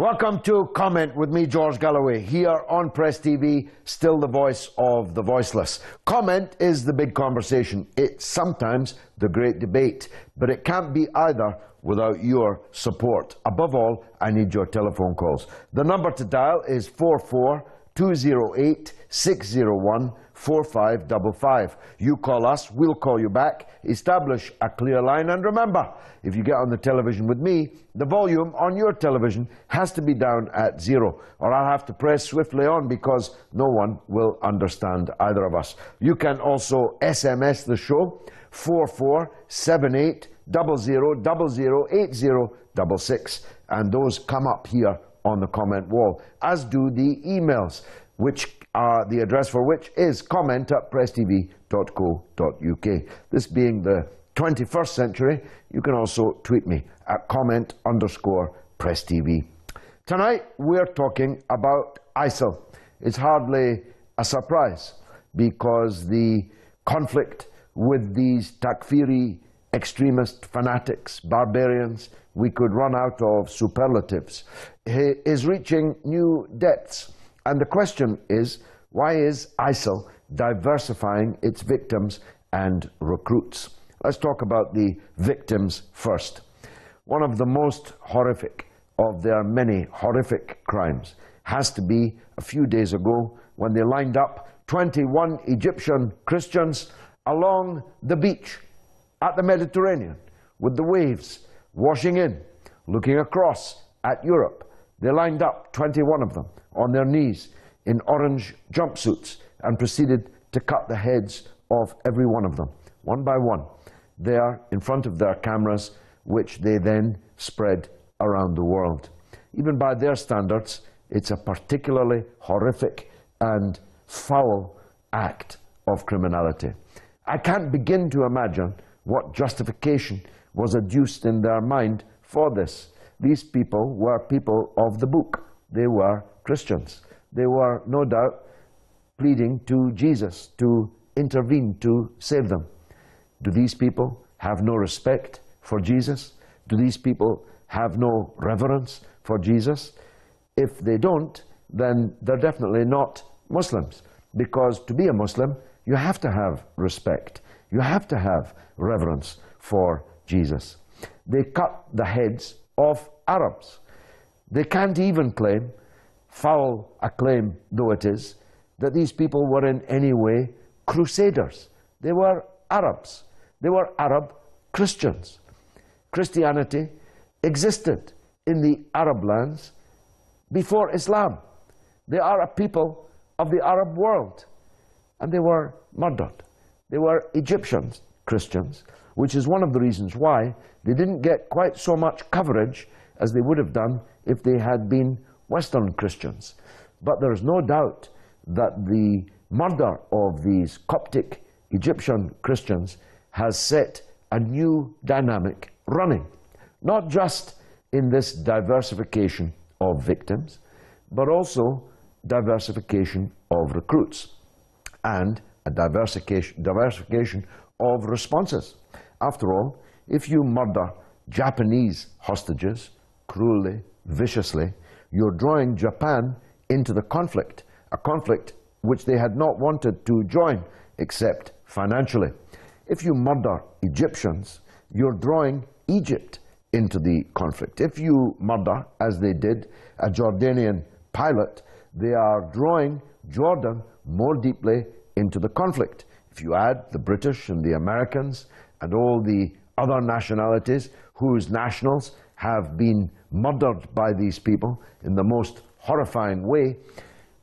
Welcome to Comment with me, George Galloway, here on Press TV, still the voice of the voiceless. Comment is the big conversation. It's sometimes the great debate, but it can't be either without your support. Above all, I need your telephone calls. The number to dial is 44-208-601-4555. You call us, we'll call you back, establish a clear line, and remember, if you get on the television with me, the volume on your television has to be down at 0, or I'll have to press swiftly on because no one will understand either of us. You can also SMS the show, 447800008066, and those come up here on the comment wall, as do the emails, which are the address for which is comment@presstv.co.uk. This being the 21st century, you can also tweet me at comment_presstv. Tonight we're talking about ISIL. It's hardly a surprise because the conflict with these Takfiri extremist fanatics, barbarians, we could run out of superlatives, is reaching new depths. And the question is, why is ISIL diversifying its victims and recruits? Let's talk about the victims first. One of the most horrific of their many horrific crimes has to be a few days ago when they lined up 21 Egyptian Christians along the beach at the Mediterranean with the waves washing in, looking across at Europe. They lined up, 21 of them, on their knees in orange jumpsuits and proceeded to cut the heads of every one of them, one by one, there in front of their cameras, which they then spread around the world. Even by their standards, it's a particularly horrific and foul act of criminality. I can't begin to imagine what justification was adduced in their mind for this. These people were people of the book. They were Christians. They were no doubt pleading to Jesus to intervene, to save them. Do these people have no respect for Jesus? Do these people have no reverence for Jesus? If they don't, then they're definitely not Muslims, because to be a Muslim, you have to have respect. You have to have reverence for Jesus. They cut the heads of Arabs. They can't even claim, foul a claim though it is, that these people were in any way crusaders. They were Arabs. They were Arab Christians. Christianity existed in the Arab lands before Islam. They are a people of the Arab world, and they were murdered. They were Egyptian Christians, which is one of the reasons why they didn't get quite so much coverage as they would have done if they had been Western Christians. But there is no doubt that the murder of these Coptic Egyptian Christians has set a new dynamic running, not just in this diversification of victims, but also diversification of recruits and a diversification of responses. After all, if you murder Japanese hostages cruelly, viciously, you're drawing Japan into the conflict, a conflict which they had not wanted to join except financially. If you murder Egyptians, you're drawing Egypt into the conflict. If you murder, as they did, a Jordanian pilot, they are drawing Jordan more deeply into the conflict. If you add the British and the Americans and all the other nationalities whose nationals have been murdered by these people in the most horrifying way,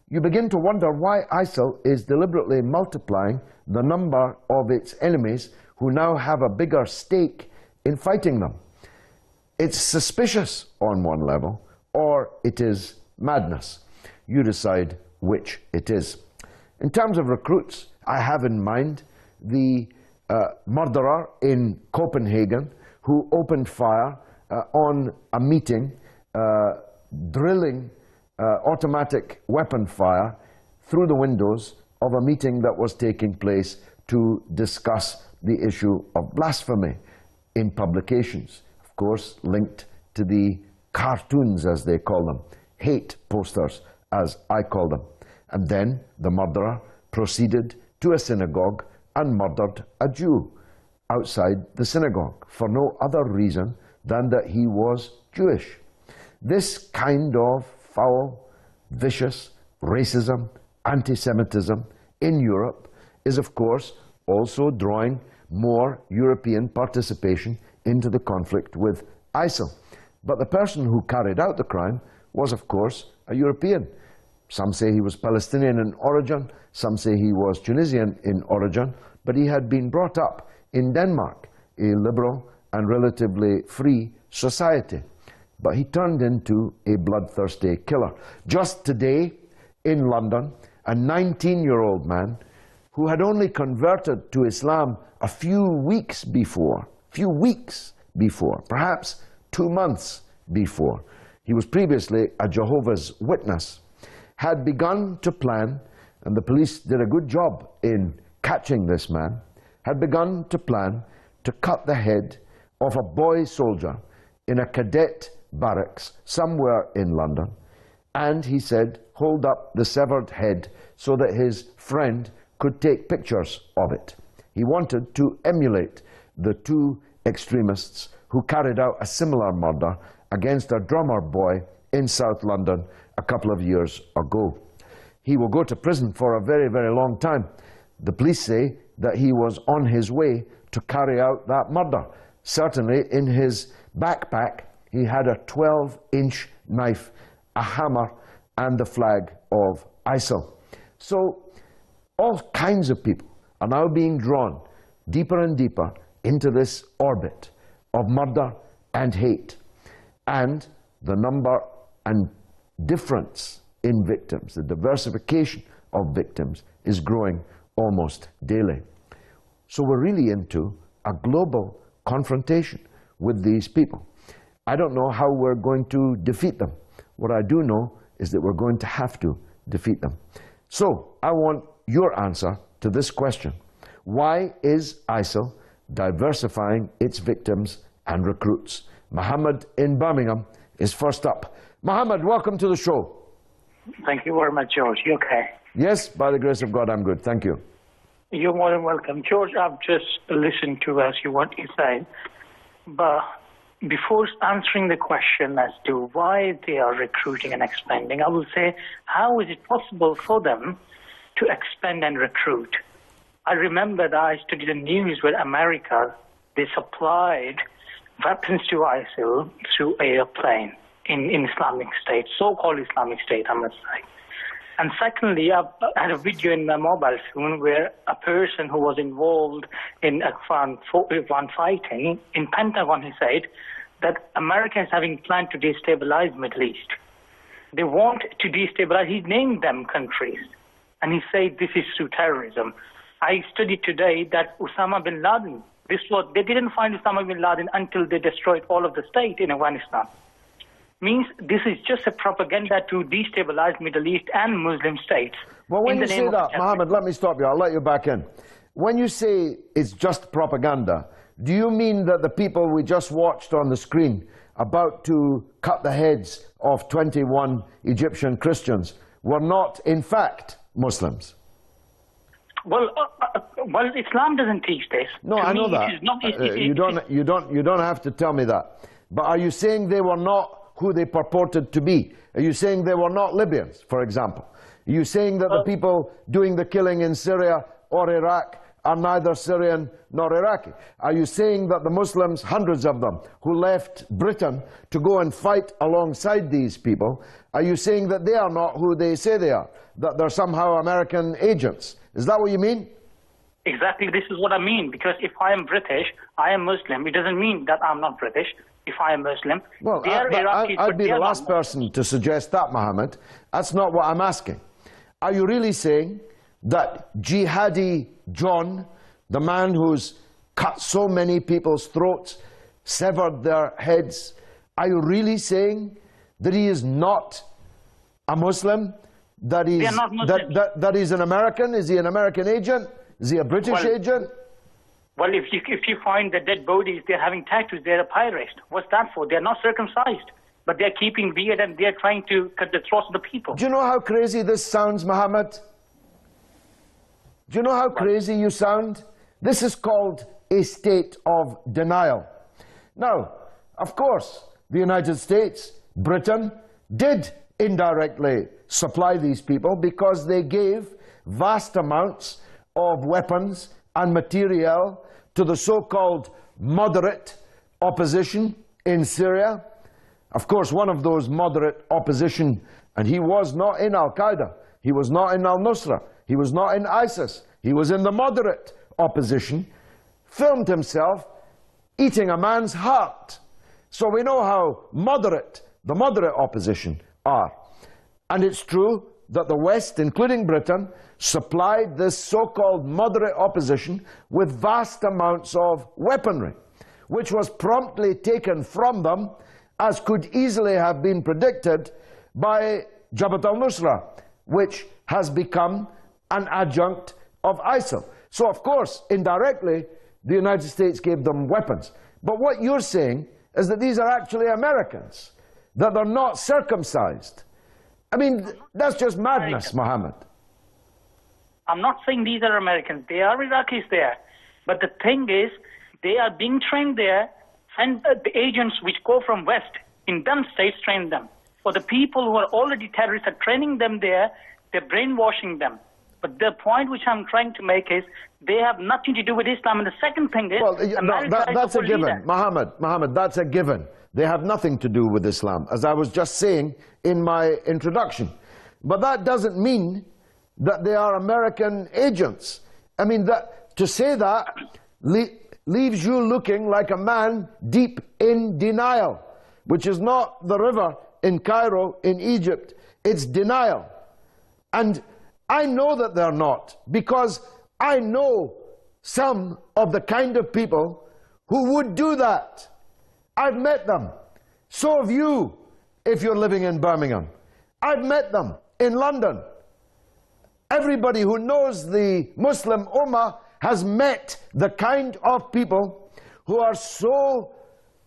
you begin to wonder why ISIL is deliberately multiplying the number of its enemies who now have a bigger stake in fighting them. It's suspicious on one level, or it is madness. You decide which it is. In terms of recruits, I have in mind the murderer in Copenhagen who opened fire on a meeting, drilling automatic weapon fire through the windows of a meeting that was taking place to discuss the issue of blasphemy in publications, of course linked to the cartoons, as they call them, hate posters, as I call them. And then the murderer proceeded to a synagogue and murdered a Jew outside the synagogue for no other reason than that he was Jewish. This kind of foul, vicious racism, anti-Semitism in Europe is, of course, also drawing more European participation into the conflict with ISIL. But the person who carried out the crime was, of course, a European. Some say he was Palestinian in origin, some say he was Tunisian in origin, but he had been brought up in Denmark, a liberal and relatively free society. But he turned into a bloodthirsty killer. Just today, in London, a 19-year-old man who had only converted to Islam a few weeks before, perhaps 2 months before. He was previously a Jehovah's Witness, had begun to plan, and the police did a good job in catching this man, had begun to plan to cut the head of a boy soldier in a cadet barracks somewhere in London, and he said, hold up the severed head so that his friend could take pictures of it. He wanted to emulate the two extremists who carried out a similar murder against a drummer boy in South London a couple of years ago. He will go to prison for a very, very long time. The police say that he was on his way to carry out that murder. Certainly in his backpack he had a 12-inch knife, a hammer, and the flag of ISIL. So all kinds of people are now being drawn deeper and deeper into this orbit of murder and hate. And the number and difference in victims, the diversification of victims, is growing almost daily. So we're really into a global confrontation with these people. I don't know how we're going to defeat them. What I do know is that we're going to have to defeat them. So I want your answer to this question. Why is ISIL diversifying its victims and recruits? Mohammed in Birmingham is first up. Mohammed, welcome to the show. Thank you very much, George. You okay? Yes, by the grace of God, I'm good. Thank you. You're more than welcome. George, I've just listened to what you said. But before answering the question as to why they are recruiting and expanding, I will say, how is it possible for them to expand and recruit? I remember that I studied the news where America, they supplied weapons to ISIL through airplane in Islamic State, so-called Islamic State, I must say. And secondly, I had a video in my mobile phone where a person who was involved in one fighting, in Pentagon, he said that America is having planned to destabilize Middle East. They want to destabilize, he named them countries, and he said this is through terrorism. I studied today that Osama bin Laden, they didn't find Osama bin Laden until they destroyed all of the state in Afghanistan. Means this is just a propaganda to destabilize Middle East and Muslim states. Well, when you say that, Mohammed, let me stop you. I'll let you back in. When you say it's just propaganda, do you mean that the people we just watched on the screen about to cut the heads of 21 Egyptian Christians were not, in fact, Muslims? Well, Islam doesn't teach this. No, I know that. You don't have to tell me that. But are you saying they were not who they purported to be? Are you saying they were not Libyans, for example? Are you saying that the people doing the killing in Syria or Iraq are neither Syrian nor Iraqi? Are you saying that the Muslims, hundreds of them, who left Britain to go and fight alongside these people, are you saying that they are not who they say they are, that they're somehow American agents? Is that what you mean? Exactly, this is what I mean, because if I am British, I am Muslim. It doesn't mean that I'm not British if I am Muslim. Well, I'd be the last person to suggest that, Mohammed. That's not what I'm asking. Are you really saying that Jihadi John, the man who's cut so many people's throats, severed their heads, are you really saying that he is not a Muslim? That he's, that he's an American? Is he an American agent? Is he a British agent? Well, if you find the dead bodies, they're having tattoos, they're a pirate. What's that for? They're not circumcised. but they're keeping beard and they're trying to cut the throats of the people. Do you know how crazy this sounds, Mohammed? Do you know how crazy you sound? This is called a state of denial. Now, of course, the United States, Britain, did indirectly supply these people because they gave vast amounts of weapons and material to the so-called moderate opposition in Syria. Of course, one of those moderate opposition, and he was not in Al-Qaeda, he was not in Al-Nusra, he was not in ISIS, he was in the moderate opposition, filmed himself eating a man's heart. So we know how moderate the moderate opposition are. And it's true that the West, including Britain, supplied this so-called moderate opposition with vast amounts of weaponry, which was promptly taken from them, as could easily have been predicted, by Jabhat al-Nusra, which has become an adjunct of ISIL. So, of course, indirectly, the United States gave them weapons. But what you're saying is that these are actually Americans, that they're not circumcised. I mean, that's just madness, Mohammed. I'm not saying these are Americans. They are Iraqis there. But the thing is, they are being trained there, and the agents which go from West, in them states, train them. For the people who are already terrorists are training them there, they're brainwashing them. But the point which I'm trying to make is, they have nothing to do with Islam. And the second thing is, well, that's a given. Mohammed, that's a given. They have nothing to do with Islam, as I was just saying in my introduction. But that doesn't mean that they are American agents. I mean, to say that leaves you looking like a man deep in denial, which is not the river in Cairo, in Egypt. It's denial. And I know that they're not, because I know some of the kind of people who would do that. I've met them. So have you, if you're living in Birmingham. I've met them in London. Everybody who knows the Muslim Ummah has met the kind of people who are so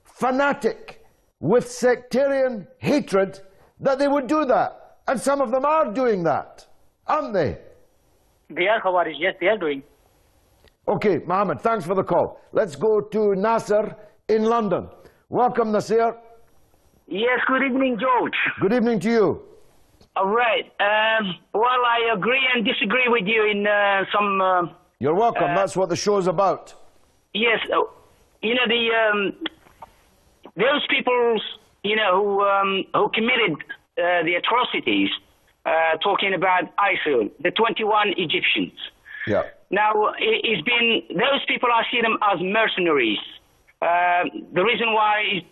fanatic with sectarian hatred that they would do that. And some of them are doing that, aren't they? They are Khawarij, yes, they are doing. Okay, Mohammed, thanks for the call. Let's go to Nasser in London. Welcome, Nasser. Yes, good evening, George. Good evening to you. All right. Well, I agree and disagree with you in some... You're welcome. That's what the show's about. Yes. You know, those people, you know, who committed the atrocities, talking about ISIL, the 21 Egyptians. Yeah. Now, it's been... Those people, I see them as mercenaries. The reason why is,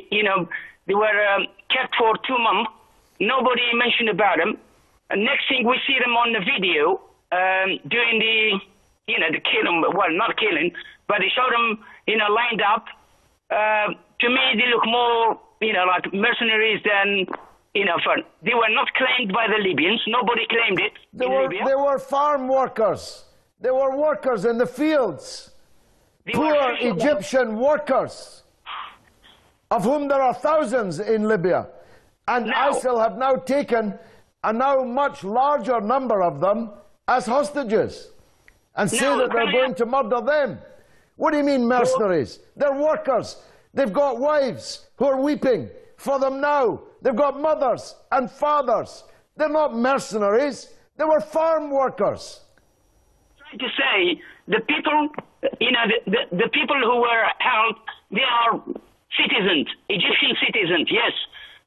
you know, they were kept for 2 months. Nobody mentioned about them. And next thing we see them on the video doing the, you know, the killing, well, not killing, but they show them, you know, lined up. To me, they look more, you know, like mercenaries than, you know, fun. They were not claimed by the Libyans. Nobody claimed it in Libya. They were farm workers. They were workers in the fields. Poor Egyptian workers, of whom there are thousands in Libya. And ISIL have now taken a now much larger number of them as hostages and say that they're going to murder them. What do you mean mercenaries? They're workers. They've got wives who are weeping for them now. They've got mothers and fathers. They're not mercenaries. They were farm workers. I'm trying to say, the people, you know, the people who were held, they are citizens, Egyptian citizens, yes.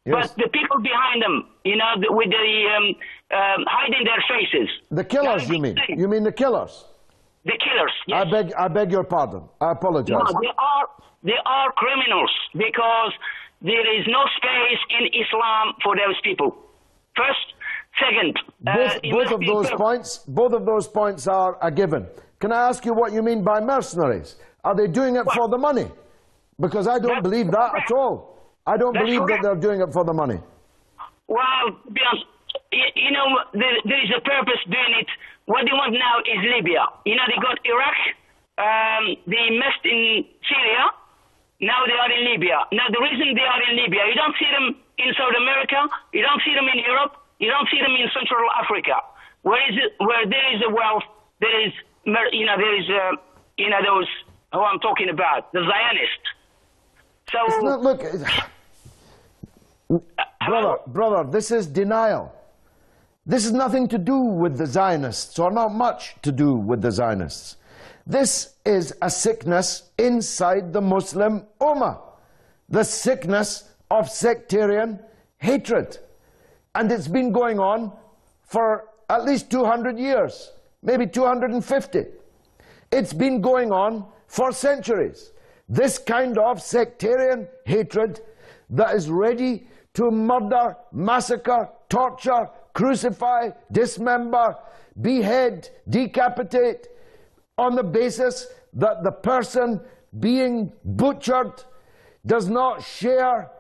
But the people behind them, you know, with the hiding their faces. The killers, you mean? You mean the killers? The killers, yes. I beg your pardon. I apologize. No, they are criminals, because there is no space in Islam for those people. First, second, both of those points are a given. Can I ask you what you mean by mercenaries? Are they doing it for the money? Because I don't believe that at all. I don't believe that they're doing it for the money. Well, you know, there is a purpose doing it. What they want now is Libya. You know, they got Iraq, they messed in Syria, now they are in Libya. Now, the reason they are in Libya, you don't see them in South America. You don't see them in Europe. You don't see them in Central Africa. Where there is a wealth, there is, those who I'm talking about, the Zionists. So, it's not, look, brother, this is denial. This has nothing to do with the Zionists, or not much to do with the Zionists. This is a sickness inside the Muslim Ummah, the sickness of sectarian hatred. And it's been going on for at least 200 years, maybe 250. It's been going on for centuries. This kind of sectarian hatred that is ready to murder, massacre, torture, crucify, dismember, behead, decapitate, on the basis that the person being butchered does not share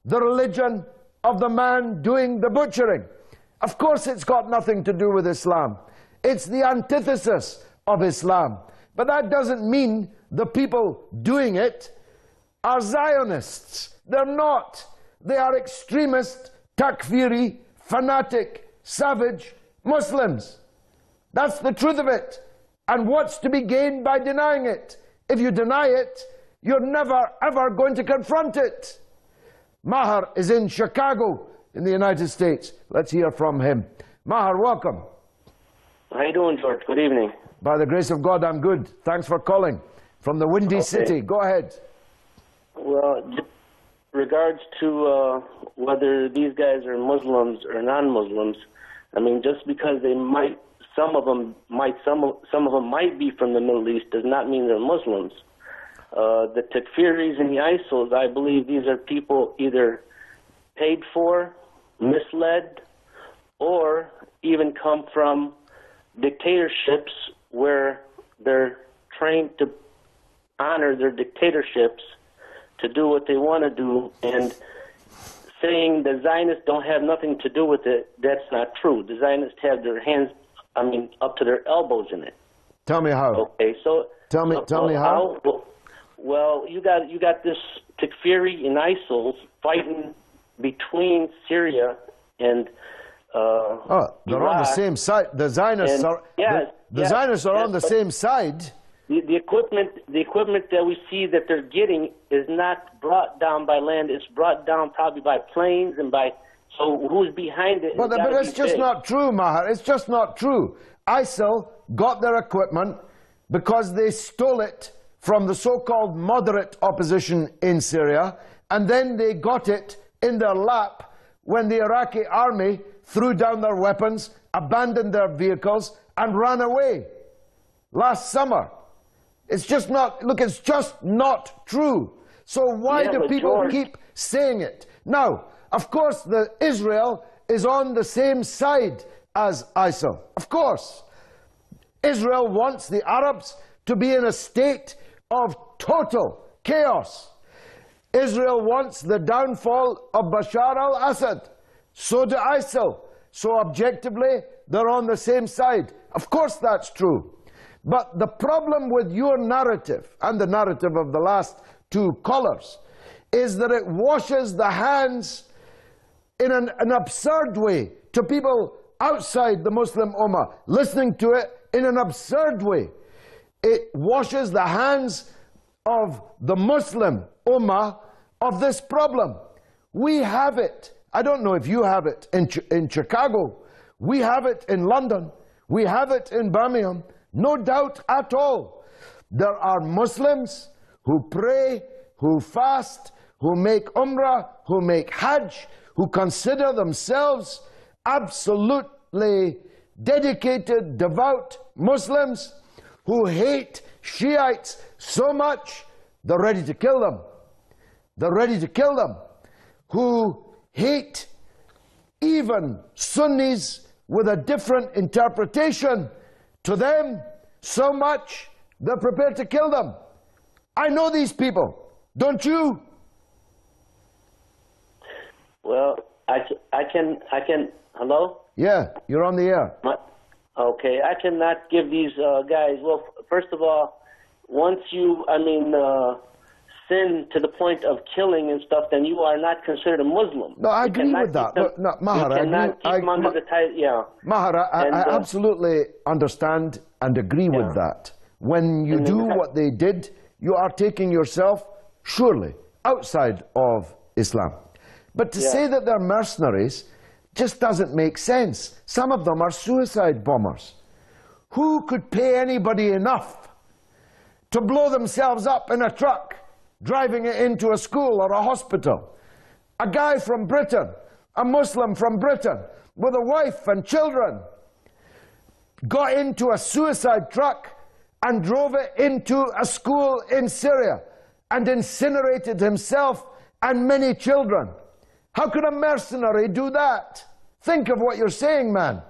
the religion of the man doing the butchering. Of course it's got nothing to do with Islam. It's the antithesis of Islam. But that doesn't mean the people doing it are Zionists. They're not. They are extremist, Takfiri, fanatic, savage Muslims. That's the truth of it. And what's to be gained by denying it? If you deny it, you're never ever going to confront it. Maher is in Chicago in the United States. Let's hear from him. Maher, welcome. How you doing, George? Good evening. By the grace of God, I'm good. Thanks for calling. From the Windy City. Go ahead. Well, regards to whether these guys are Muslims or non-Muslims, I mean, just because they might, some of them might be from the Middle East does not mean they're Muslims. The Takfiris and the ISILs, I believe these are people either paid for, misled, or even come from dictatorships where they're trained to honor their dictatorships, to do what they want to do, and saying the Zionists don't have nothing to do with it, that's not true. The Zionists have their hands, up to their elbows in it. Tell me how. Okay, so tell me how. Well, you got this Takfiri and ISIL fighting between Syria and they're Iraq. on the same side. The Zionists are. The Zionists are on the same side. The equipment that we see that they're getting is not brought down by land. It's brought down probably by planes and by. So who's behind it? But it's just not true, Maher. It's just not true. ISIL got their equipment because they stole it from the so-called moderate opposition in Syria, and then they got it in their lap when the Iraqi army threw down their weapons, abandoned their vehicles, and ran away last summer. It's just not, look, it's just not true. So why do people keep saying it? Now, of course, Israel is on the same side as ISIL. Of course. Israel wants the Arabs to be in a state of total chaos. Israel wants the downfall of Bashar al-Assad. So do ISIL. So objectively, they're on the same side. Of course that's true. But the problem with your narrative, and the narrative of the last two callers, is that it washes the hands in an absurd way to people outside the Muslim Ummah, listening to it in an absurd way. It washes the hands of the Muslim Ummah of this problem. We have it. I don't know if you have it in Chicago. We have it in London. We have it in Birmingham. No doubt at all. There are Muslims who pray, who fast, who make Umrah, who make Hajj, who consider themselves absolutely dedicated, devout Muslims, who hate Shiites so much, they're ready to kill them. They're ready to kill them. Who hate even Sunnis with a different interpretation to them so much, they're prepared to kill them. I know these people. Don't you? Well, I can, hello? Yeah, you're on the air. Okay, I cannot give these guys, well, first of all, once you, sin to the point of killing and stuff, then you are not considered a Muslim. No, I agree with that. But, no, Mahar, you cannot keep them under the title, yeah. Mahar, I absolutely understand and agree with that. When you do what they did, you are taking yourself, surely, outside of Islam. But to say that they're mercenaries just doesn't make sense. Some of them are suicide bombers. Who could pay anybody enough to blow themselves up in a truck, driving it into a school or a hospital? A guy from Britain, a Muslim from Britain, with a wife and children, got into a suicide truck and drove it into a school in Syria and incinerated himself and many children. How could a mercenary do that? Think of what you're saying, man.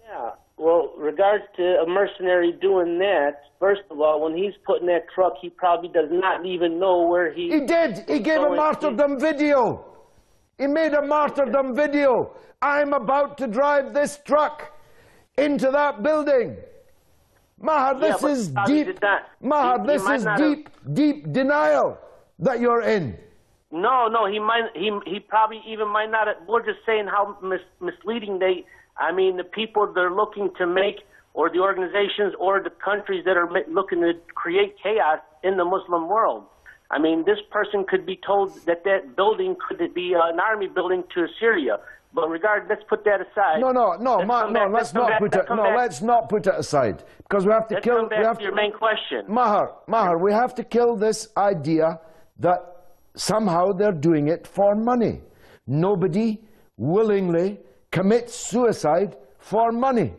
Yeah, well, regards to a mercenary doing that, first of all, when he's put in that truck, he probably does not even know where he... He did. He gave a martyrdom video. He made a martyrdom video. I'm about to drive this truck into that building. Mahar, this is deep. Mahar, this is deep denial that you're in. No, he probably even might not. We're just saying how misleading the people they're looking to make, or the organizations or the countries that are looking to create chaos in the Muslim world. I mean, this person could be told that that building could be an army building to Syria. But let's put that aside. Let's not put it aside, because we have to kill. Come back to your main question. Mahar, we have to kill this idea that somehow they're doing it for money. Nobody willingly commits suicide for money.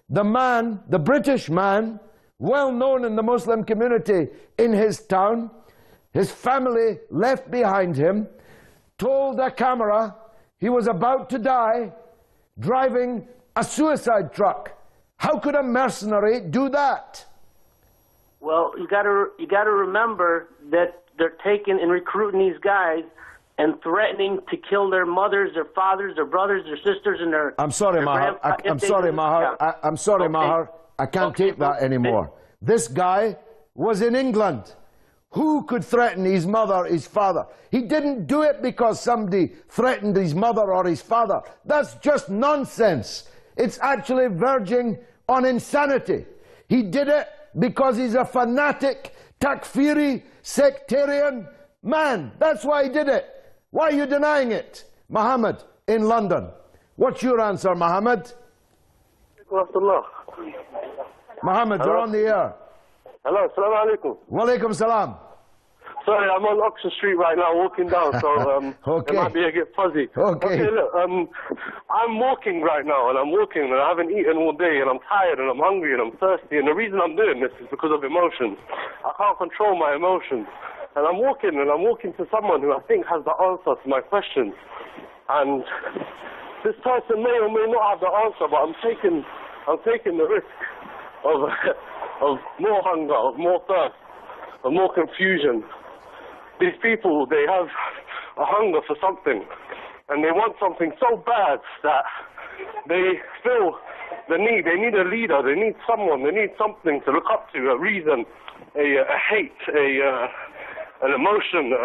The British man, well known in the Muslim community in his town, his family left behind him, told a camera he was about to die, driving a suicide truck. How could a mercenary do that? Well, you got to remember that they're taking and recruiting these guys and threatening to kill their mothers, their fathers, their brothers, their sisters, and their... I'm sorry, Mahar. I'm sorry, Mahar. I can't take that anymore. This guy was in England. Who could threaten his mother, his father? He didn't do it because somebody threatened his mother or his father. That's just nonsense. It's actually verging on insanity. He did it because he's a fanatic, Takfiri, sectarian man. That's why he did it. Why are you denying it? Muhammad in London. What's your answer, Muhammad? Muhammad, you're on the air. Hello, assalamu alaikum. Wa alaikum salam. Sorry, I'm on Oxford Street right now walking down, so it might be a bit fuzzy. Okay, look, I'm walking right now, and I'm walking, and I haven't eaten all day, and I'm tired, and I'm hungry, and I'm thirsty, and the reason I'm doing this is because of emotions. I can't control my emotions. And I'm walking to someone who I think has the answer to my questions. And this person may or may not have the answer, but I'm taking the risk of more hunger, of more thirst, of more confusion. These people, they have a hunger for something, and they want something so bad that they feel the need. They need a leader. They need someone. They need something to look up to, a reason, a hate, an emotion,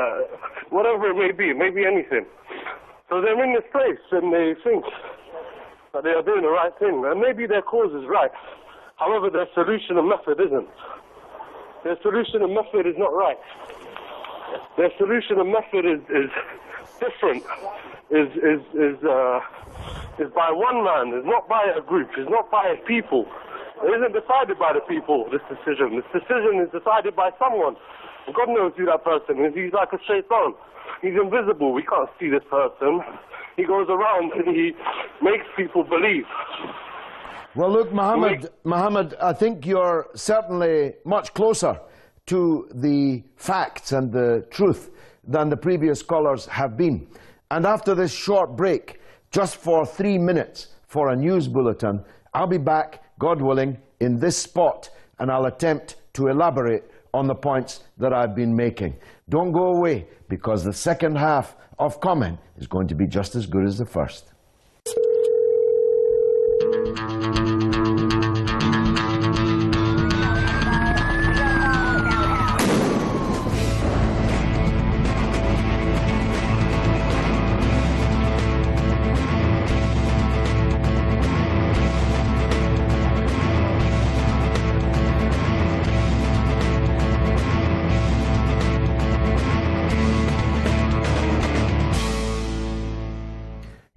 whatever it may be anything. So they're in this place and they think that they are doing the right thing, and maybe their cause is right. However, their solution and method isn't. Their solution and method is not right. Their solution and method is different, is by one man, is not by a group, is not by a people. It isn't decided by the people, this decision. This decision is decided by someone. God knows who that person is. He's like a shaitan. He's invisible. We can't see this person. He goes around and he makes people believe. Well, look, Muhammad, I think you're certainly much closer to the facts and the truth than the previous callers have been. And after this short break, just for 3 minutes for a news bulletin, I'll be back, God willing, in this spot, and I'll attempt to elaborate on the points that I've been making. Don't go away, because the second half of comment is going to be just as good as the first.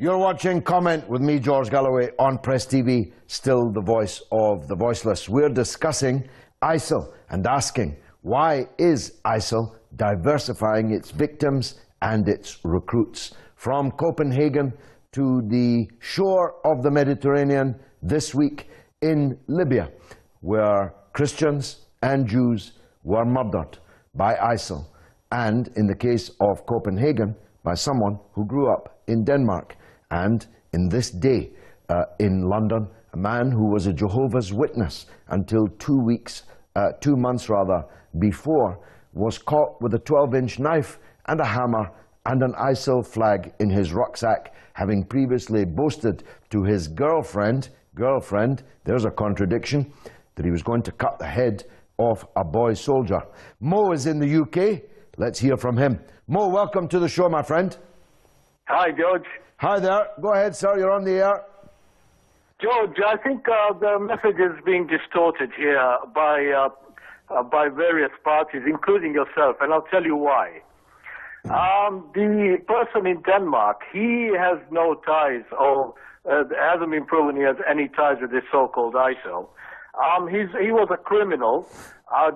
You're watching Comment with me, George Galloway, on Press TV, still the voice of the voiceless. We're discussing ISIL and asking, why is ISIL diversifying its victims and its recruits? From Copenhagen to the shore of the Mediterranean this week in Libya, where Christians and Jews were murdered by ISIL, and in the case of Copenhagen, by someone who grew up in Denmark. And in this day in London, a man who was a Jehovah's Witness until 2 months before, was caught with a 12-inch knife and a hammer and an ISIL flag in his rucksack, having previously boasted to his girlfriend, there's a contradiction, that he was going to cut the head of a boy soldier. Mo is in the UK. Let's hear from him. Mo, welcome to the show, my friend. Hi, George. Hi there. Go ahead, sir. You're on the air. George, I think the message is being distorted here by various parties, including yourself, and I'll tell you why. The person in Denmark, he has no ties, or hasn't been proven he has any ties with this so-called ISIL. He was a criminal,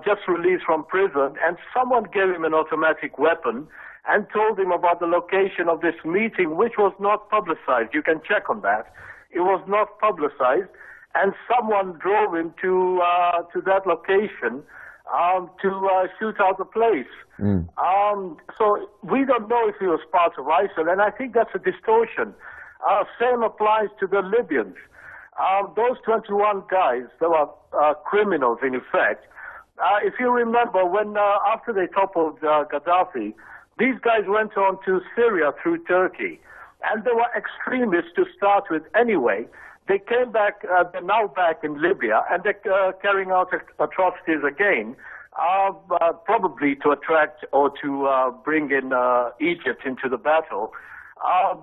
just released from prison, and someone gave him an automatic weapon and told him about the location of this meeting, which was not publicized. You can check on that. It was not publicized, and someone drove him to that location to shoot out the place. So we don't know if he was part of ISIL, and I think that's a distortion. Same applies to the Libyans. Those 21 guys, they were criminals in effect. If you remember, when after they toppled Gaddafi, these guys went on to Syria through Turkey, and they were extremists to start with anyway. They came back, they're now back in Libya, and they're carrying out atrocities again, probably to attract or to bring in Egypt into the battle.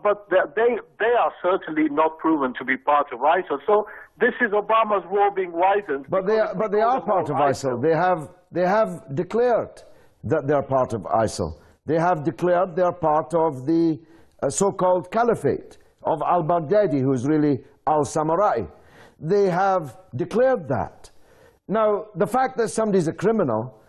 But they are certainly not proven to be part of ISIL. So this is Obama's war being widened. But they are part of ISIL. They have declared that they're part of ISIL. They have declared they're part of the so-called caliphate of al-Baghdadi, who's really al-Samurai. They have declared that. Now, the fact that somebody's a criminal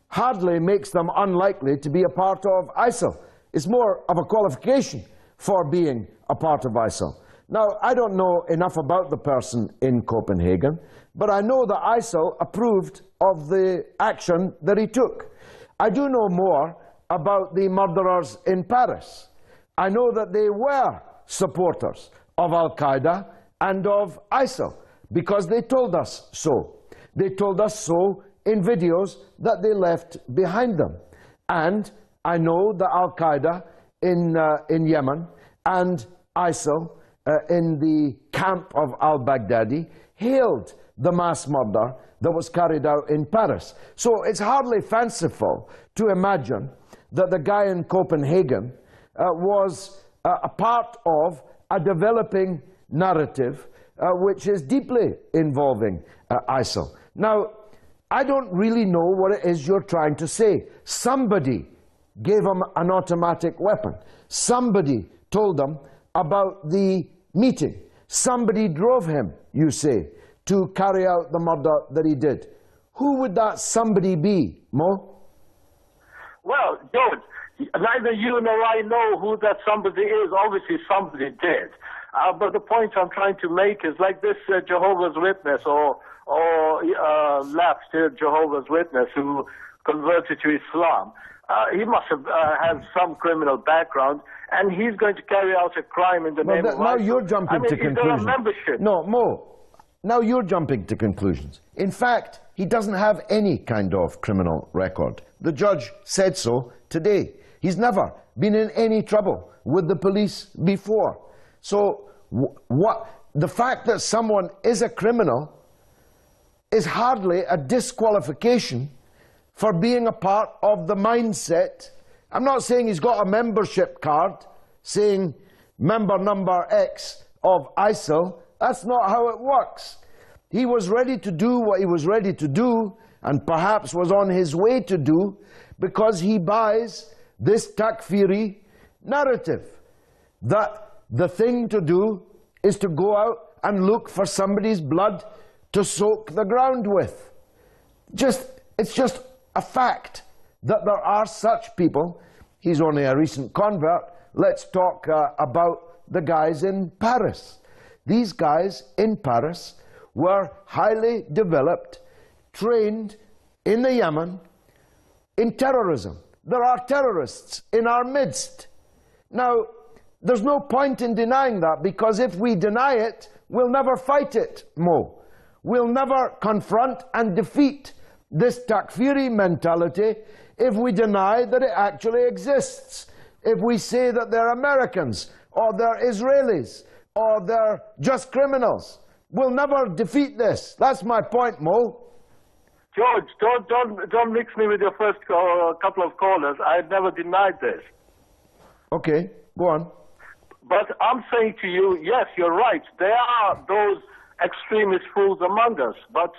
hardly makes them unlikely to be a part of ISIL. It's more of a qualification for being a part of ISIL. Now, I don't know enough about the person in Copenhagen, but I know that ISIL approved of the action that he took. I do know more about the murderers in Paris. I know that they were supporters of Al-Qaeda and of ISIL because they told us so. They told us so in videos that they left behind them. And I know that Al-Qaeda in Yemen and ISIL in the camp of al-Baghdadi hailed the mass murder that was carried out in Paris. So it's hardly fanciful to imagine that the guy in Copenhagen was a part of a developing narrative which is deeply involving ISIL. Now, I don't really know what it is you're trying to say. Somebody gave him an automatic weapon. Somebody told him about the meeting. Somebody drove him, you say, to carry out the murder that he did. Who would that somebody be, Mo? Well, George, neither you nor I know who that somebody is. Obviously, somebody did. But the point I'm trying to make is like this Jehovah's Witness or lapsed Jehovah's Witness who converted to Islam. He must have had some criminal background, and he's going to carry out a crime in the name of now ISIL. you're jumping to conclusions. Membership. No, Mo, now you're jumping to conclusions. In fact, he doesn't have any kind of criminal record. The judge said so today. He's never been in any trouble with the police before. So the fact that someone is a criminal is hardly a disqualification for being a part of the mindset. I'm not saying he's got a membership card saying member number X of ISIL. That's not how it works. He was ready to do what he was ready to do, and perhaps was on his way to do, because he buys this Takfiri narrative that the thing to do is to go out and look for somebody's blood to soak the ground with. It's just a fact that there are such people. He's only a recent convert. Let's talk about the guys in Paris. These guys in Paris were highly developed, trained in the Yemen in terrorism. There are terrorists in our midst. Now, there's no point in denying that, because if we deny it, we'll never fight it, Mo. We'll never confront and defeat this Takfiri mentality if we deny that it actually exists. If we say that they're Americans, or they're Israelis, or they're just criminals, we'll never defeat this. That's my point, Mo. George, don't mix me with your first couple of callers. I've never denied this. Okay, go on. But I'm saying to you, yes, you're right. There are those extremist fools among us, but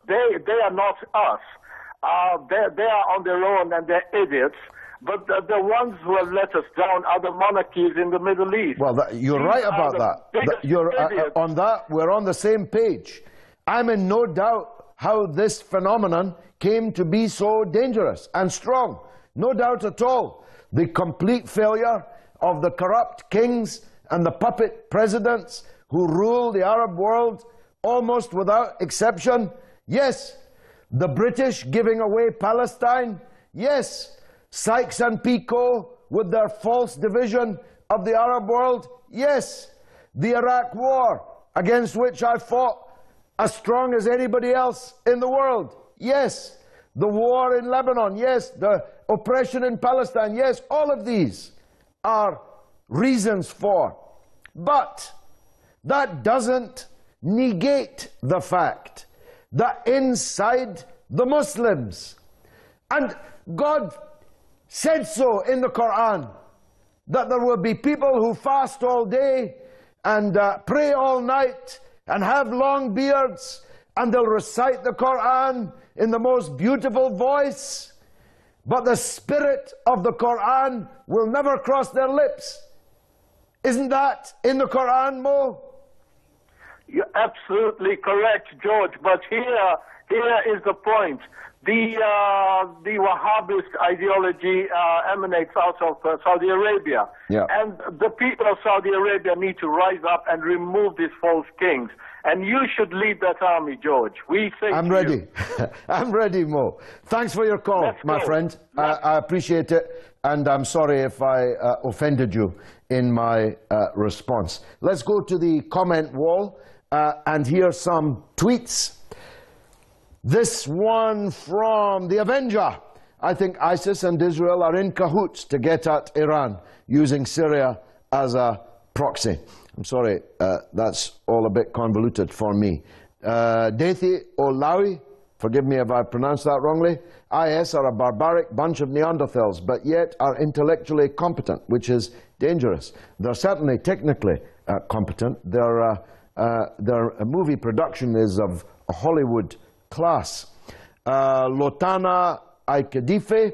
they are not us. They are on their own and they're idiots. But the ones who have let us down are the monarchies in the Middle East. Well, you're right about that. On that, we're on the same page. I'm in no doubt how this phenomenon came to be so dangerous and strong. No doubt at all. The complete failure of the corrupt kings and the puppet presidents who rule the Arab world almost without exception. Yes. The British giving away Palestine. Yes. Sykes and Picot with their false division of the Arab world. Yes. The Iraq war, against which I fought as strong as anybody else in the world. Yes. The war in Lebanon. Yes. The oppression in Palestine. Yes. All of these are reasons for. But that doesn't negate the fact that inside the Muslims, and God said so in the Quran, that there will be people who fast all day and pray all night and have long beards, and they'll recite the Quran in the most beautiful voice, but the spirit of the Quran will never cross their lips. Isn't that in the Quran, Mo? You're absolutely correct, George, but here is the point. The Wahhabist ideology emanates out of Saudi Arabia. Yeah. And the people of Saudi Arabia need to rise up and remove these false kings. And you should lead that army, George. We say I'm ready. I'm ready, Mo. Thanks for your call, my friend. I appreciate it, and I'm sorry if I offended you in my response. Let's go to the comment wall and hear some tweets. This one from the Avenger. I think ISIS and Israel are in cahoots to get at Iran, using Syria as a proxy. I'm sorry, that's all a bit convoluted for me. Dethi Olawi, forgive me if I pronounced that wrongly. IS are a barbaric bunch of Neanderthals, but yet are intellectually competent, which is dangerous. They're certainly technically competent. Their movie production is of a Hollywood class. Lotana Aikadife,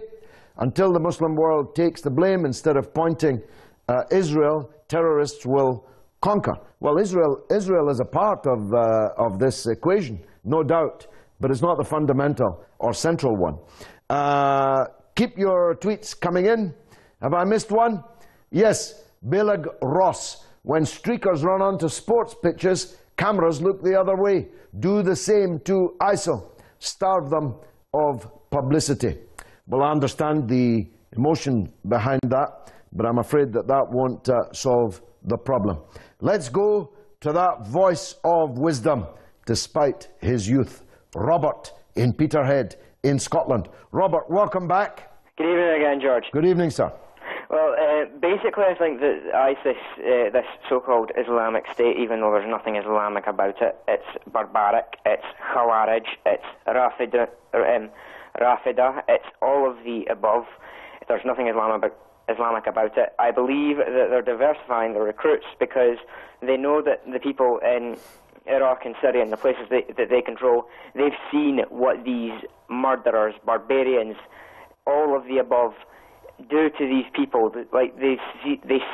until the Muslim world takes the blame instead of pointing Israel, terrorists will conquer. Well, Israel is a part of this equation, no doubt, but it's not the fundamental or central one. Keep your tweets coming in. Have I missed one? Yes, Belag Ross. When streakers run onto sports pitches, cameras look the other way. Do the same to ISIL. Starve them of publicity. Well, I understand the emotion behind that, but I'm afraid that that won't solve the problem. Let's go to that voice of wisdom, despite his youth. Robert in Peterhead in Scotland. Robert, welcome back. Good evening again, George. Good evening, sir. Well, basically I think that ISIS, this so-called Islamic State, even though there's nothing Islamic about it, it's barbaric, it's Khawarij, it's Rafida, it's all of the above. There's nothing Islamic about it. I believe that they're diversifying the recruits because they know that the people in Iraq and Syria and the places that they control, they've seen what these murderers, barbarians, all of the above do to these people. Like they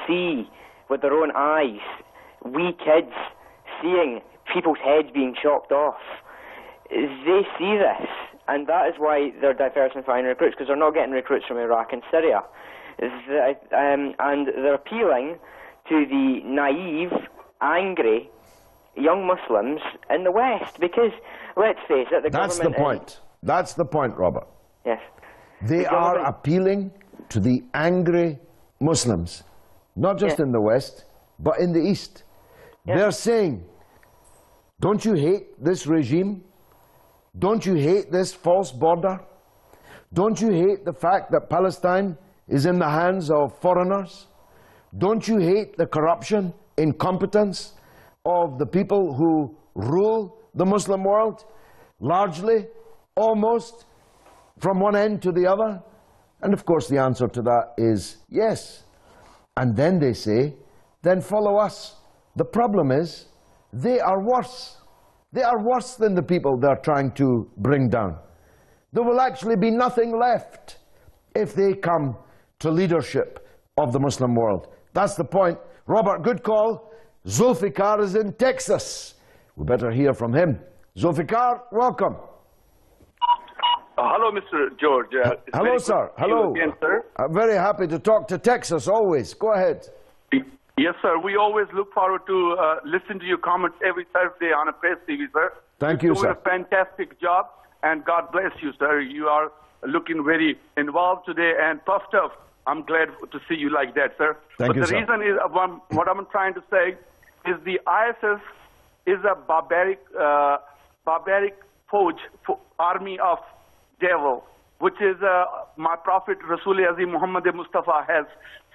see with their own eyes, we kids seeing people's heads being chopped off, they see this, and that is why they're diversifying recruits, because they're not getting recruits from Iraq and Syria. And they're appealing to the naive, angry young Muslims in the West, because, let's face it, the That's government... the point. That's the point, Robert. Yes. They are appealing to the angry Muslims, not just in the West, but in the East. They're saying, don't you hate this regime? Don't you hate this false border? Don't you hate the fact that Palestine is in the hands of foreigners? Don't you hate the corruption, incompetence of the people who rule the Muslim world? Largely, almost, from one end to the other? And of course the answer to that is yes. And then they say, then follow us. The problem is, they are worse. They are worse than the people they're trying to bring down. There will actually be nothing left if they come to leadership of the Muslim world. That's the point. Robert, good call. Zulfikar is in Texas. We better hear from him. Zulfikar, welcome. Hello, Mr. George. Hello, sir. Hello. Again, sir. I'm very happy to talk to Texas, always. Go ahead. Yes, sir. We always look forward to listen to your comments every Thursday on a Press TV, sir. Thank you, sir. You're doing a fantastic job, and God bless you, sir. You are looking very involved today and puffed up. I'm glad to see you like that, sir. Thank you, sir. But the reason is, what I'm trying to say is the ISIS is a barbaric army of devil, which is my Prophet Rasul Azim Muhammad Mustafa has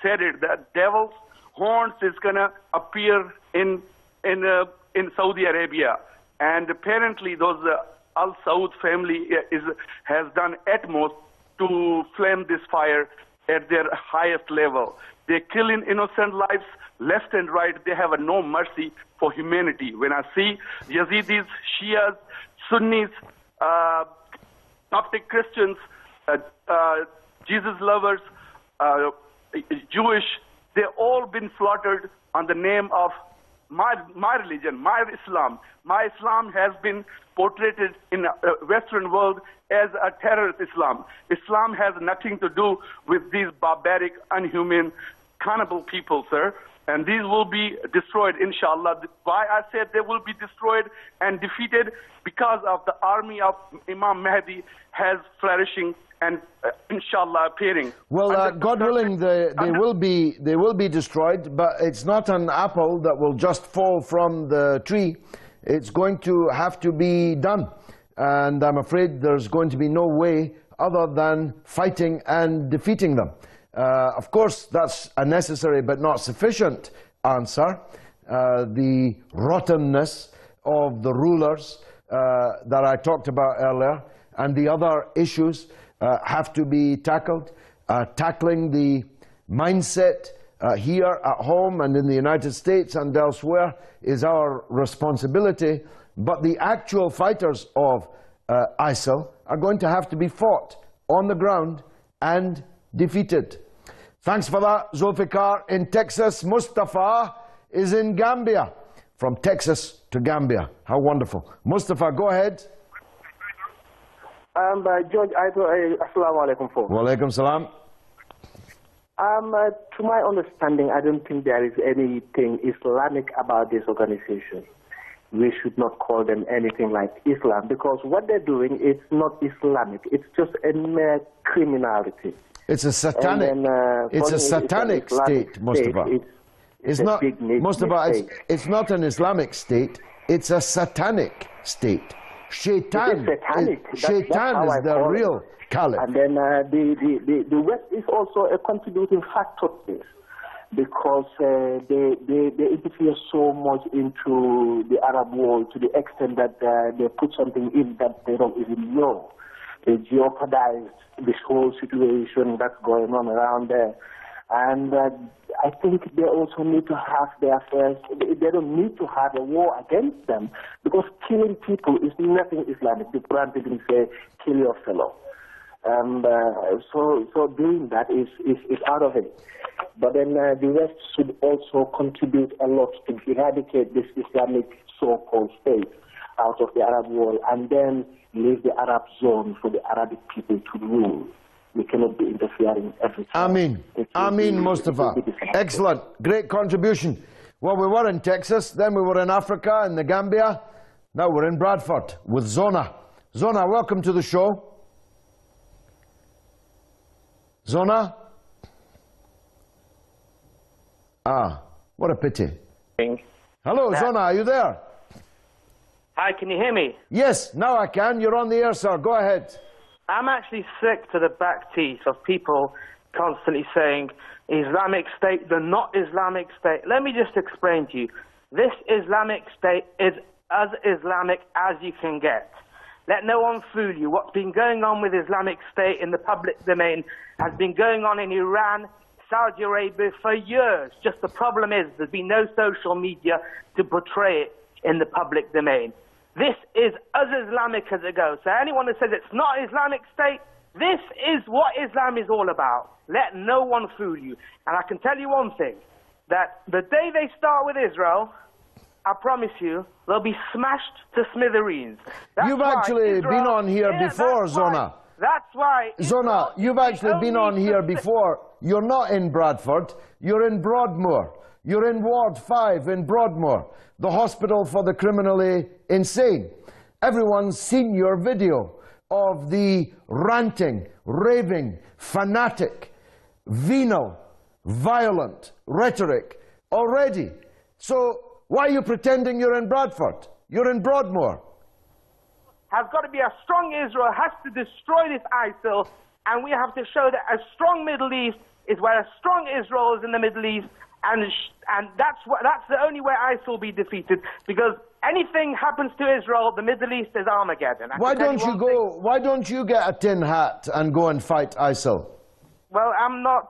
said it, that devil's horns is going to appear in Saudi Arabia, and apparently those Al Saud family has done utmost to flame this fire at their highest level. They're killing innocent lives left and right. They have no mercy for humanity. When I see Yazidis, Shias, Sunnis, Coptic Christians, Jesus lovers, Jewish, they've all been slaughtered on the name of my religion, my Islam. My Islam has been portrayed in the Western world as a terrorist Islam. Islam has nothing to do with these barbaric, unhuman, cannibal people, sir. And these will be destroyed, inshallah. Why I said they will be destroyed and defeated? Because of the army of Imam Mahdi has flourishing and inshallah appearing. Well, God willing, they will be destroyed, but it's not an apple that will just fall from the tree. It's going to have to be done, and I'm afraid there's going to be no way other than fighting and defeating them. Of course, that's a necessary but not sufficient answer. The rottenness of the rulers that I talked about earlier and the other issues have to be tackled. Tackling the mindset here at home and in the United States and elsewhere is our responsibility, but the actual fighters of ISIL are going to have to be fought on the ground and defeated. Thanks for that, Zulfikar in Texas. Mustafa is in Gambia. From Texas to Gambia. How wonderful. Mustafa, go ahead. George, assalamu alaikum. Wa alaikum salam. To my understanding, I don't think there is anything Islamic about this organization. We should not call them anything like Islam, because what they're doing is not Islamic. It's just a mere criminality. It's a satanic. It's a satanic state, Mustafa. It's not, Mustafa. It's not an Islamic state. It's a satanic state. Shaitan. Shaitan is the real caliph. And then the West is also a contributing factor to this, because they interfere so much into the Arab world to the extent that they put something in that they don't even know. They jeopardize this whole situation that's going on around there. And I think they also need to have their first, they don't need to have a war against them, because killing people is nothing Islamic. The Quran didn't say, kill your fellow. So doing that is out of it. But then the West should also contribute a lot to eradicate this Islamic so-called state out of the Arab world, and then leave the Arab zone for the Arabic people to rule. We cannot be interfering every time. Ameen. Ameen, Mustafa. Excellent. Great contribution. Well, we were in Texas, then we were in Africa, in the Gambia. Now we're in Bradford with Zona. Zona, welcome to the show. Zona? Ah, what a pity. Hello, Zona, are you there? Hi, can you hear me? Yes, now I can. You're on the air, sir. Go ahead. I'm actually sick to the back teeth of people constantly saying Islamic State, the not Islamic State. Let me just explain to you. This Islamic State is as Islamic as you can get. Let no one fool you. What's been going on with Islamic State in the public domain has been going on in Iran, Saudi Arabia for years. Just the problem is there's been no social media to portray it in the public domain. This is as Islamic as it goes. So anyone who says it's not Islamic State, this is what Islam is all about. Let no one fool you. And I can tell you one thing, that the day they start with Israel, I promise you, they'll be smashed to smithereens. You've actually been on here before, Zona. That's why... Zona, you've actually been on here before. You're not in Bradford, you're in Broadmoor. You're in Ward 5 in Broadmoor, the hospital for the criminally insane. Everyone's seen your video of the ranting, raving, fanatic, venal, violent rhetoric already. So why are you pretending you're in Bradford? You're in Broadmoor. Has got to be a strong Israel, has to destroy this ISIL, and we have to show that a strong Middle East is where a strong Israel is in the Middle East, and that's the only way ISIL will be defeated, because anything happens to Israel, the Middle East is Armageddon. Why don't you get a tin hat and go and fight ISIL? Well,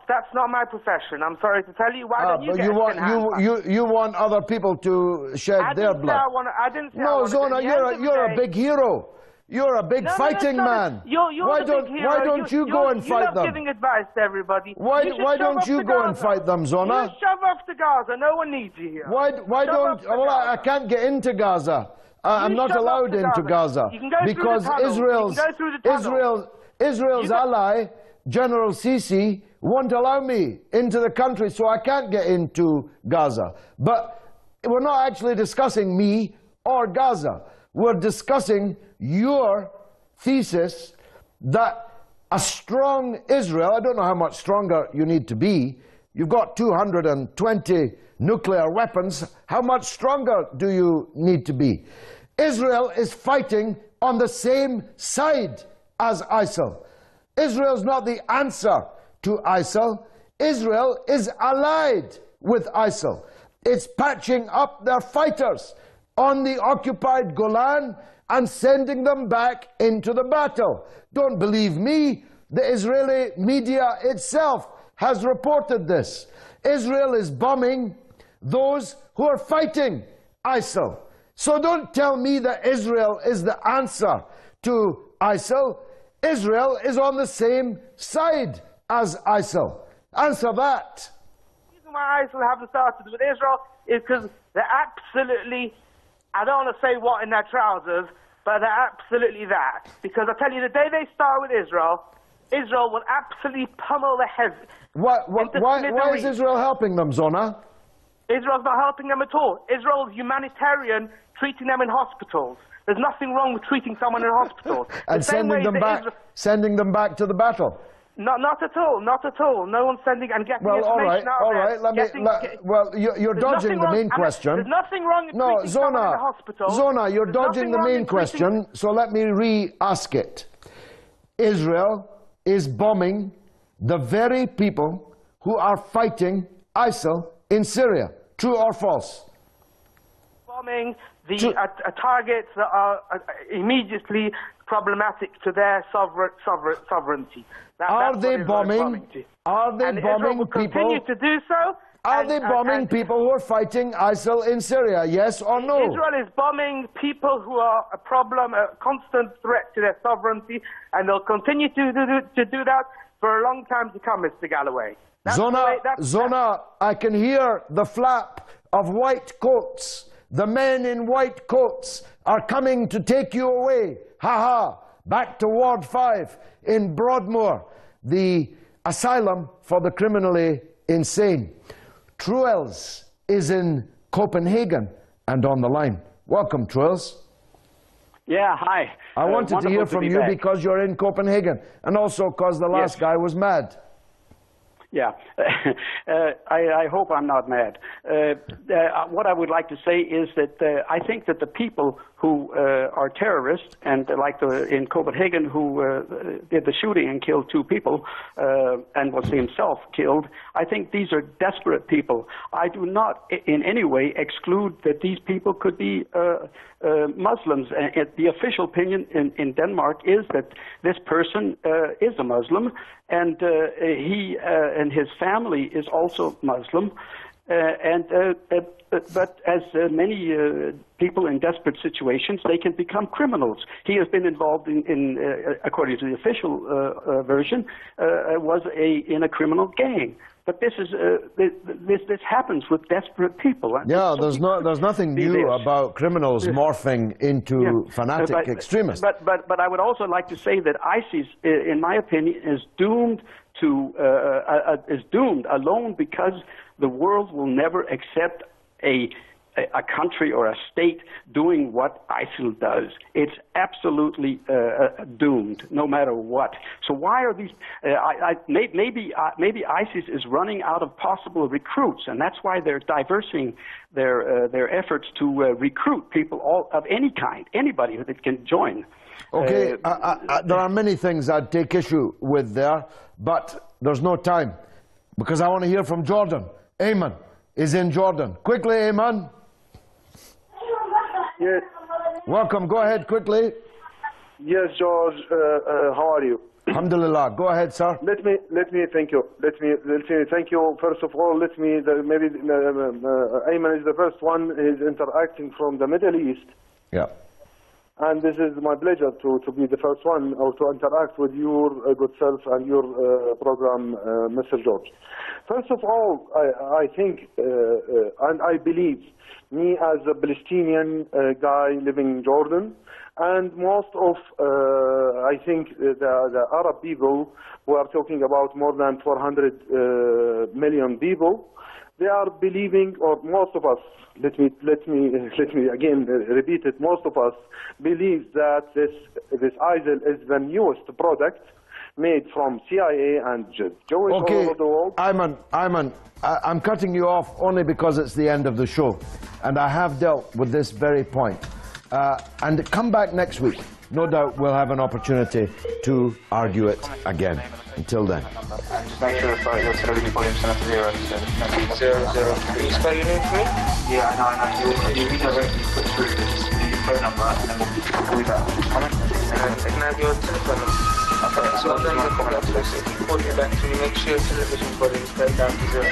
that's not my profession. I'm sorry to tell you. Why don't you get a tin hat? You want other people to shed their blood. I didn't say no, Zona, you're a big hero. You're a big fighting man. Why don't you go and fight them? You're not giving advice to everybody. Why don't you go and fight them, Zona? You shove off to Gaza. No one needs you here. Why don't? Well, I can't get into Gaza. I'm not allowed into Gaza because Israel's ally, General Sisi, won't allow me into the country, so I can't get into Gaza. But we're not actually discussing me or Gaza. We're discussing your thesis that a strong Israel, I don't know how much stronger you need to be, you've got 220 nuclear weapons, how much stronger do you need to be? Israel is fighting on the same side as ISIL. Israel's not the answer to ISIL. Israel is allied with ISIL. It's patching up their fighters on the occupied Golan and sending them back into the battle. Don't believe me, the Israeli media itself has reported this. Israel is bombing those who are fighting ISIL. So don't tell me that Israel is the answer to ISIL. Israel is on the same side as ISIL. Answer that. The reason why ISIL haven't started with Israel is because they're absolutely, I don't want to say what in their trousers, but they're absolutely that. Because I tell you, the day they start with Israel, Israel will absolutely pummel the heads. Why is Israel helping them, Zona? Israel's not helping them at all. Israel's humanitarian, treating them in hospitals. There's nothing wrong with treating someone in hospitals. And sending them back to the battle. Not at all, not at all. No one's sending and getting information out there. You're dodging the main question. There's nothing wrong with treating someone in the hospital. Zona, you're dodging the main question, so let me re-ask it. Israel is bombing the very people who are fighting ISIL in Syria. True or false? Bombing the targets that are immediately problematic to their sovereignty. Are they bombing people? Continue to do so. Are they bombing people who are fighting ISIL in Syria? Yes or no? Israel is bombing people who are a problem, a constant threat to their sovereignty, and they'll continue to do that for a long time to come, Mr. Galloway. Zona, I can hear the flap of white coats. The men in white coats are coming to take you away. Ha ha. Back to Ward 5 in Broadmoor, the asylum for the criminally insane. Truels is in Copenhagen and on the line. Welcome, Truels. Yeah, hi. I wanted to hear from you because you're in Copenhagen and also because the last guy was mad. Yeah, I hope I'm not mad. What I would like to say is that I think that the people who are terrorists, and like in Copenhagen, who did the shooting and killed 2 people and was himself killed, I think these are desperate people. I do not in any way exclude that these people could be Muslims. The official opinion in Denmark is that this person is a Muslim, and he and his family is also Muslim. But as many people in desperate situations, they can become criminals. He has been involved in according to the official version, was in a criminal gang. But this is this happens with desperate people. Yeah, there's nothing new about criminals morphing into fanatic extremists. But I would also like to say that ISIS, in my opinion, is doomed alone because the world will never accept a country or a state doing what ISIL does. It's absolutely doomed, no matter what. So why are these? Maybe ISIS is running out of possible recruits, and that's why they're diversing their efforts to recruit people of any kind, anybody that can join. Okay, there are many things I'd take issue with there, but there's no time because I want to hear from Jordan. Ayman is in Jordan. Quickly, Ayman. Yes. Welcome. Go ahead quickly. Yes, George. How are you? Alhamdulillah. Go ahead, sir. Let me thank you. Let me thank you. First of all, maybe Ayman is the first one is interacting from the Middle East. Yeah. And this is my pleasure to be the first one or to interact with your good self and your program, Mr. George. First of all, I think and I believe, me as a Palestinian guy living in Jordan, and most of, I think, the Arab people, we are talking about more than 400 million people, they are believing, or most of us, let me again repeat it, most of us believe that this ISIL is the newest product made from CIA and Jewish all over the world. Ayman, I'm cutting you off only because it's the end of the show, and I have dealt with this very point. And come back next week. No doubt we'll have an opportunity to argue it again. Until then. Just make sure your television volume's set up to 0. So 0. Can you spell your name for me? Yeah, I know. You redirectly put through the phone number and then we'll call you back. Comment. And then can I have your telephone number? Okay, so then we'll call you back. So if you call you back, can you make sure your television volume's set down to 0?